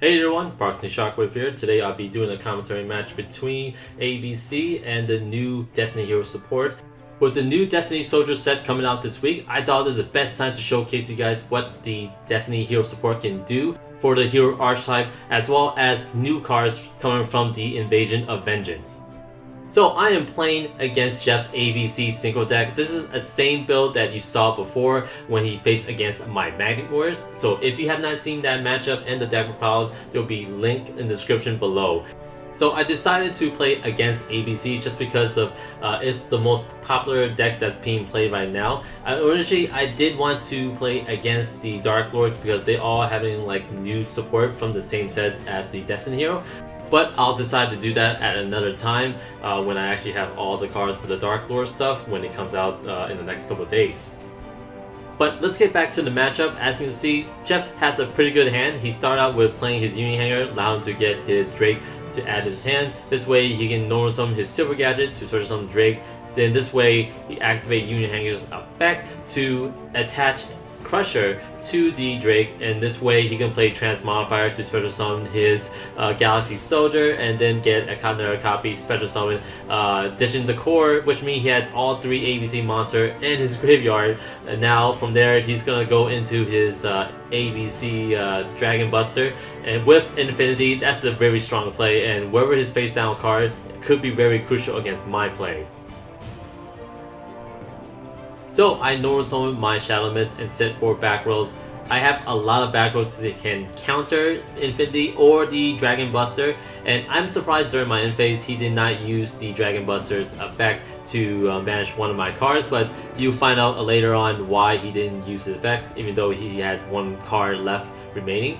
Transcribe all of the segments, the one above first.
Hey everyone, Parkton Shockwave here. Today I'll be doing a commentary match between ABC and the new Destiny Hero support. With the new Destiny Soldier set coming out this week, I thought it was the best time to showcase you guys what the Destiny Hero support can do for the hero archetype, as well as new cards coming from the Invasion of Vengeance. So I am playing against Jeff's ABC synchro deck. This is the same build that you saw before when he faced against my Magnet Warriors. So if you have not seen that matchup and the deck profiles, there will be linked in the description below. So I decided to play against ABC just because of it's the most popular deck that's being played right now. Originally, I did want to play against the Dark Lord because they all having like new support from the same set as the Destiny Hero. But I'll decide to do that at another time when I actually have all the cards for the Dark Lord stuff when it comes out in the next couple of days. But let's get back to the matchup. As you can see, Jeff has a pretty good hand. He started out with playing his Union Hanger, allow him to get his Drake to add his hand. This way he can normal summon his Silver Gadget to special summon Drake. Then this way he activate Union Hanger's effect to attach Crusher to the Drake, and this way he can play Transmodifier to special summon his Galaxy Soldier and then get another copy special summon ditching the core, which means he has all three ABC monster in his graveyard. And now from there he's gonna go into his ABC Dragon Buster, and with Infinity that's a very strong play, and wherever his face down card could be very crucial against my play. So I normal summon my Shadow Mist and set for back rows. I have a lot of back rows that can counter Infinity or the Dragon Buster, and I'm surprised during my end phase he did not use the Dragon Buster's effect to banish one of my cards, but you find out later on why he didn't use the effect even though he has one card left remaining.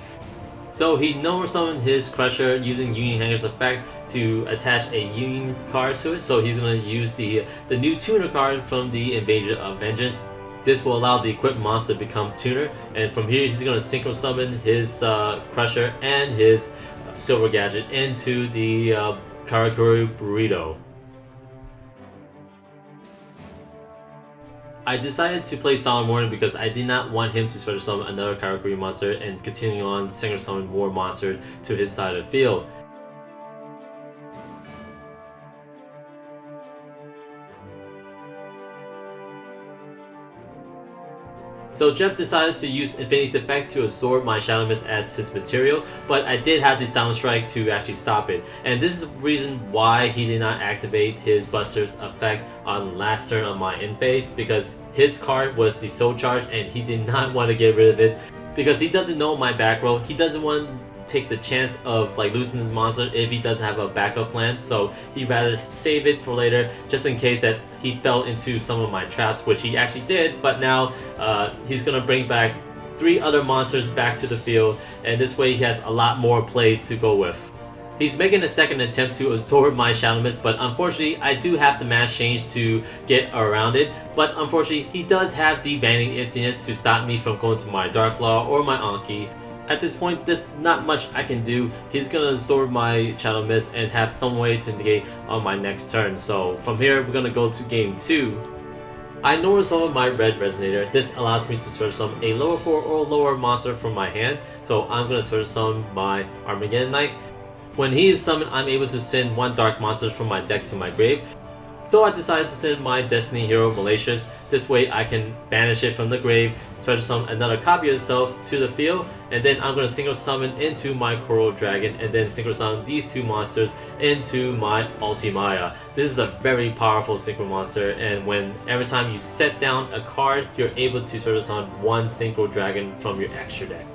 So he normal summoned his Crusher using Union Hanger's effect to attach a Union card to it. So he's going to use the new Tuner card from the Invasion of Vengeance. This will allow the equipped monster to become Tuner, and from here he's going to synchro summon his Crusher and his Silver Gadget into the Karakuri Burrito. I decided to play Solemn Warning because I did not want him to special summon another Karakuri monster and continue on synchro summon more monsters to his side of the field. So Jeff decided to use Infinity's effect to absorb my Shadow Mist as his material, but I did have the Sound Strike to actually stop it. And this is the reason why he did not activate his Buster's effect on last turn on my end phase, because his card was the Soul Charge and he did not want to get rid of it because he doesn't know my back row. He doesn't want to take the chance of like losing the monster if he doesn't have a backup plan, so he'd rather save it for later just in case that he fell into some of my traps, which he actually did. But now he's gonna bring back 3 other monsters back to the field, and this way he has a lot more plays to go with. He's making a second attempt to absorb my Shadow Mist, but unfortunately I do have the mass change to get around it. But unfortunately he does have the Vanning Emptiness to stop me from going to my Dark Claw or my Anki. At this point, there's not much I can do. He's gonna absorb my Shadow Mist and have some way to negate on my next turn. So from here, we're gonna go to game 2. I normal summon my Red Resonator. This allows me to special summon a lower 4 or lower monster from my hand. So I'm gonna special summon my Armageddon Knight. When he is summoned, I'm able to send 1 dark monster from my deck to my grave. So I decided to send my Destiny Hero Malicious. This way I can banish it from the grave, special summon another copy of itself to the field, and then I'm going to synchro summon into my Coral Dragon, and then synchro summon these 2 monsters into my Ultimaya. This is a very powerful synchro monster, and when every time you set down a card, you're able to special summon 1 Synchro Dragon from your extra deck.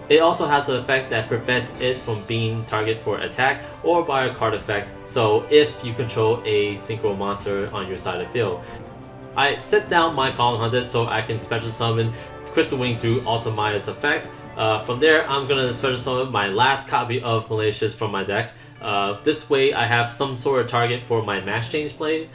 It also has the effect that prevents it from being target for attack or by a card effect, so if you control a synchro monster on your side of the field. I set down my Column Hunter so I can special summon Crystal Wing through Ultimaya's effect. From there, I'm going to special summon my last copy of Malicious from my deck. This way I have some sort of target for my Mass Change play.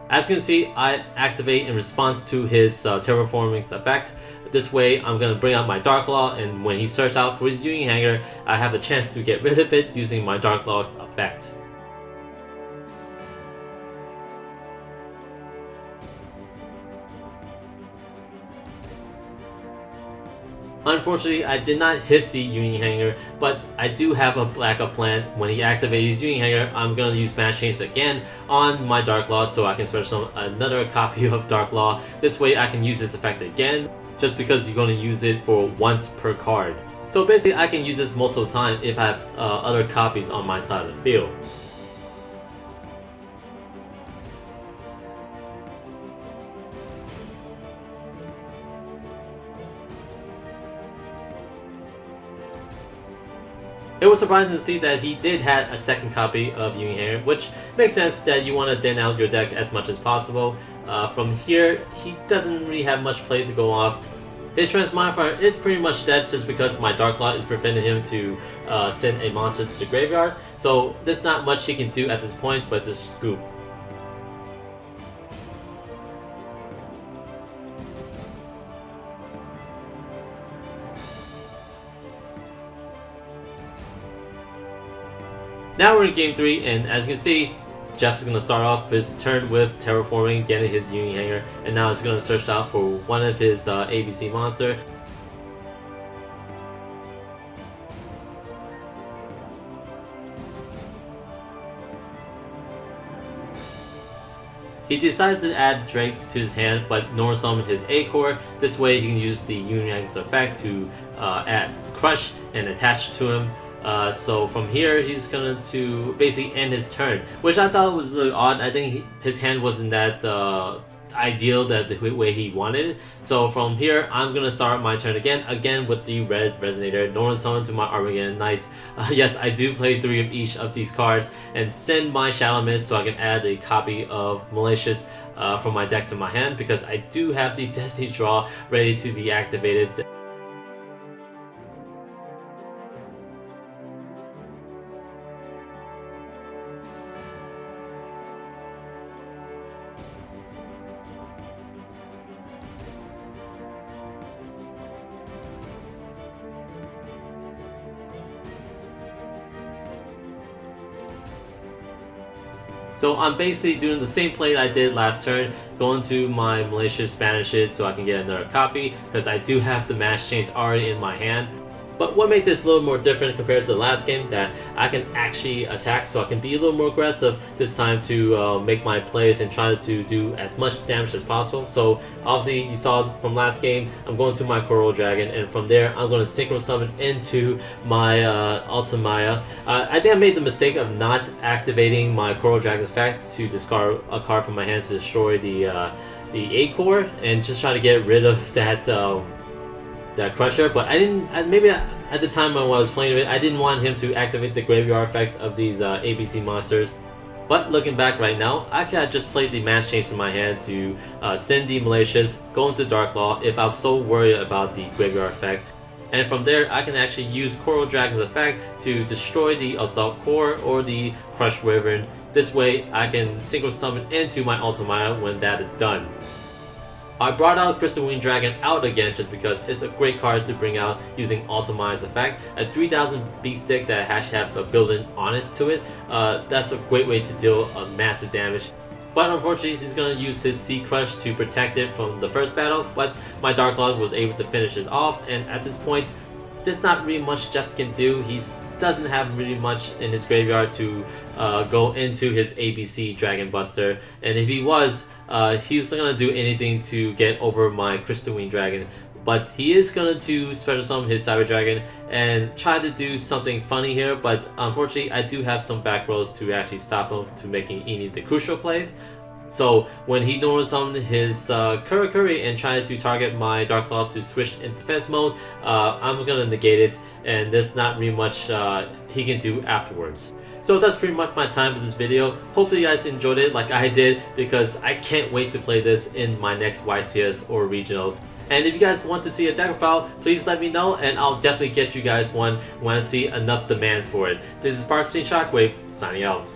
As you can see, I activate in response to his Terraforming effect. This way, I'm going to bring out my Dark Law, and when he searches out for his Union Hanger, I have a chance to get rid of it using my Dark Law's effect. Unfortunately, I did not hit the Union Hanger, but I do have a backup plan. When he activates Union Hanger, I'm going to use Smash Change again on my Dark Law so I can search another copy of Dark Law. This way I can use this effect again, just because you're going to use it for once per card. So basically I can use this multiple times if I have other copies on my side of the field. It was surprising to see that he did have a second copy of Union Hanger, which makes sense that you want to thin out your deck as much as possible. From here, he doesn't really have much play to go off. His Transmodifier is pretty much dead just because my Dark Law is preventing him to send a monster to the graveyard, so there's not much he can do at this point but just scoop. Now we're in game 3, and as you can see, Jeff's going to start off his turn with Terraforming, getting his Union Hanger, and now he's going to search out for one of his ABC monster. He decided to add Drake to his hand, but nor summon his A-Core. This way he can use the Union Hanger's effect to add Crush and attach to him. So from here, he's going to basically end his turn, which I thought was really odd. I think his hand wasn't that ideal that the way he wanted it. So from here, I'm going to start my turn again with the red Resonator, Northern Summon to my Armageddon Knight. Yes, I do play 3 of each of these cards, and send my Shadow Mist so I can add a copy of Malicious from my deck to my hand, because I do have the Destiny Draw ready to be activated. So I'm basically doing the same play I did last turn, going to my Malicious Spanish it so I can get another copy, because I do have the Mass Change already in my hand. But what made this a little more different compared to the last game, that I can actually attack, so I can be a little more aggressive this time to make my plays and try to do as much damage as possible. So obviously you saw from last game, I'm going to my Coral Dragon, and from there I'm going to Synchro Summon into my Ultimaya. I think I made the mistake of not activating my Coral Dragon effect to discard a card from my hand to destroy the A-Core, and just try to get rid of that Crusher, but I didn't. Maybe at the time when I was playing it, I didn't want him to activate the graveyard effects of these ABC monsters. But looking back right now, I could have just played the Mass Change in my hand to send the Malicious, go into Dark Law if I'm so worried about the graveyard effect. And from there, I can actually use Coral Dragon's effect to destroy the Assault Core or the Crush Wyvern. This way, I can Synchro Summon into my Ultimaya when that is done. I brought out Crystalline Dragon out again just because it's a great card to bring out using Ultimaya's effect. A 3000 beast stick that actually have a built-in Honest to it. That's a great way to deal massive damage. But unfortunately, he's going to use his Sea Crush to protect it from the first battle, but my Dark Lord was able to finish this off, and at this point, there's not really much Jeff can do. He doesn't have really much in his graveyard to go into his ABC Dragon Buster, and if he was not going to do anything to get over my Crystalline Dragon. But he is going to special summon his Cyber Dragon and try to do something funny here, but unfortunately I do have some back rows to actually stop him to making any of the crucial plays. So when he normal summoned his Curry and tried to target my Dark Claw to switch in defense mode, I'm going to negate it, and there's not really much he can do afterwards. So that's pretty much my time with this video. Hopefully you guys enjoyed it like I did, because I can't wait to play this in my next YCS or regional. And if you guys want to see a deck file, please let me know, and I'll definitely get you guys one when I see enough demand for it. This is Park Shockwave, signing out.